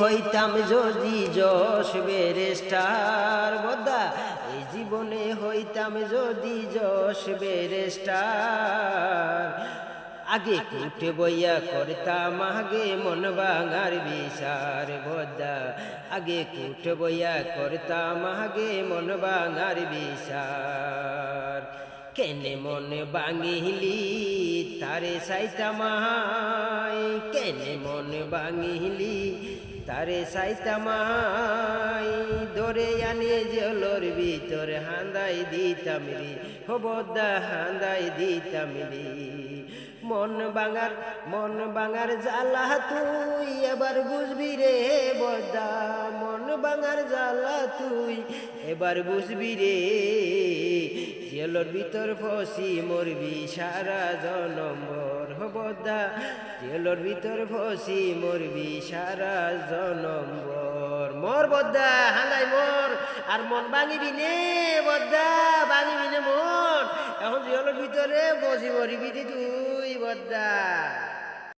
হইতাম যদি যশ বেরেস্টার বদ্দা, এই জীবনে হইতাম যদি যশ বেরেস্টার, আগে কুটে বইয়া করতাম আগে মন ভাঙার বিচার বদ্দা, আগে কুটে বইয়া করতাম আগে মন ভাঙার বিচার। কেনে মন ভাঙিলি তারে সাইতামাই, কেনে মন ভাঙিলি তারে সাইতামাই, ধরে আনে জলর ভিতর হান্দাই দিতাম রে হো বদ্দা, হান্দাই দিতাম রে। মন ভাঙার জ্বালা তুই এবার বুঝবি রে বদ্দা, মন ভাঙার জ্বালা তুই এবার বুঝবি রে, জেলর ভিতর ফসি মরবি সারা জনমর হো বদ্দা, জেলর ভিতর ফসি মরবি সারা জনমর। মর বদ্দা হাঙ্গাই মর, আর মন ভাঙিবি নে বদ্দা, ভাঙিবি নে মন, এখন জেলর ভিতরে বসি মরিবি তুই বদ্দা।